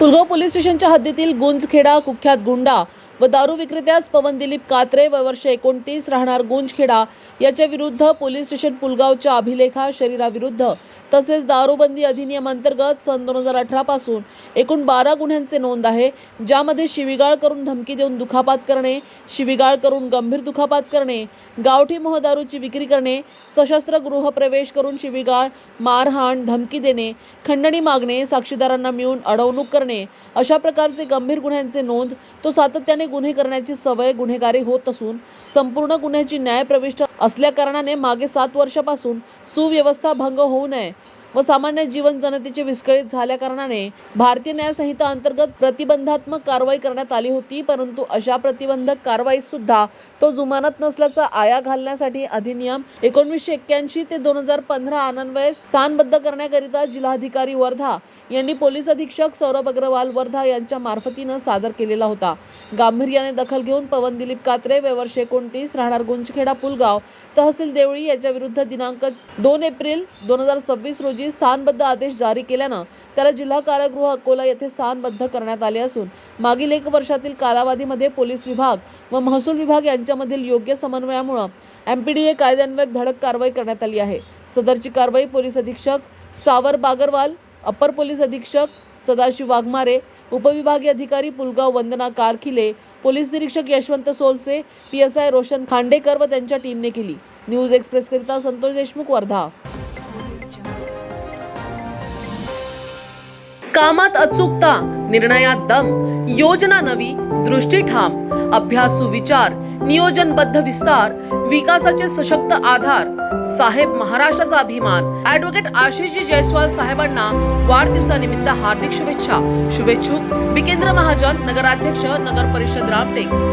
Pulgaon police स्टेशनच्या हद्दीतील गुंजखेडा कुख्यात गुंडा व दारू विक्रेत्यास पवन दिलीप कात्रे वय वर्ष 29 राहणार गुंजखेडा याच्या विरुद्ध पोलीस स्टेशन पुलगावच्या अभिलेखा शरीराविरुद्ध तसेच दारूबंदी अधिनियम अंतर्गत सन 2018 पासून एकूण 12 गुन्ह्यांचे नोंद आहे, ज्यामध्ये शिवीगाळ करून धमकी देऊन दुखापत करणे, शिवीगाळ करून गंभीर दुखापत करणे, गावठी मोहदारूची विक्री करणे, सशस्त्र गृहप्रवेश करून शिवीगाळ, मारहाण, धमकी देणे, खंडणी मागणे, साक्षीदारांना मिळून अडवणूक करणे अशा प्रकारचे गंभीर गुन्ह्यांचे नोंद. तो सातत्याने गुन्हे करण्याची सवय गुन्हेगारी होत असून संपूर्ण गुन्ह्याची न्यायप्रविष्ट असल्याकारणाने मागे 7 वर्षापासून सुव्यवस्था भंग होऊ नये व सामान्य जीवन जनतेचे विस्कळीत झाल्या कारणाने भारतीय न्याय संहिता अंतर्गत प्रतिबंधात्मक कारवाई करण्यात आली होती, परंतु अशा प्रतिबंधक कारवाई सुद्धा तो जुमानत नसल्याचा आया घालण्यासाठी अधिनियम 1981 ते 2015 अन्वये स्थानबद्ध करण्याकरिता जिल्हाधिकारी वर्धा यांनी पोलीस अधीक्षक सौरभ अग्रवाल वर्धा यांच्या मार्फतीने सादर केलेला होता. गांभीर्याने दखल घेऊन पवन दिलीप कात्रे वय वर्ष 29 राहणार गुंजखेडा पुलगाव तहसील देवळी याच्या विरुद्ध दिनांक 2 एप्रिल 2026 रोजी स्थानबद्ध आदेश जारी केल्यानं त्याला जिल्हा कारागृह अकोला येथे स्थानबद्ध करण्यात आले असून मागील 1 वर्षातील कालावधीमध्ये पोलीस विभाग व महसूल विभाग यांच्यामधील योग्य समन्वयामुळे MPDA कायद्यान्वये धडक कारवाई करण्यात आली आहे. सदरची कारवाई पोलीस अधीक्षक सावर बागरवाल, अपर पोलीस अधीक्षक सदाशिव वाघमारे, उपविभागीय अधिकारी पुलगाव वंदना कारखिले, पोलीस निरीक्षक यशवंत सोलसे, PSI रोशन खांडेकर व त्यांच्या टीमने केली. न्यूज एक्सप्रेस करिता संतोष देशमुख, वर्धा. कामात अचूकता, निर्णयात दम, योजना नवी, दृष्टी ठाम, अभ्यासू विचार, नियोजनबद्ध विस्तार, विकासाचे सशक्त आधार, साहेब महाराष्ट्राचा अभिमान. ॲडव्होकेट आशिषजी जयस्वाल साहेबांना वाढदिवसानिमित्त हार्दिक शुभेच्छा. शुभेच्छुक बिकेंद्र महाजन, नगराध्यक्ष, नगर परिषद रामटेक.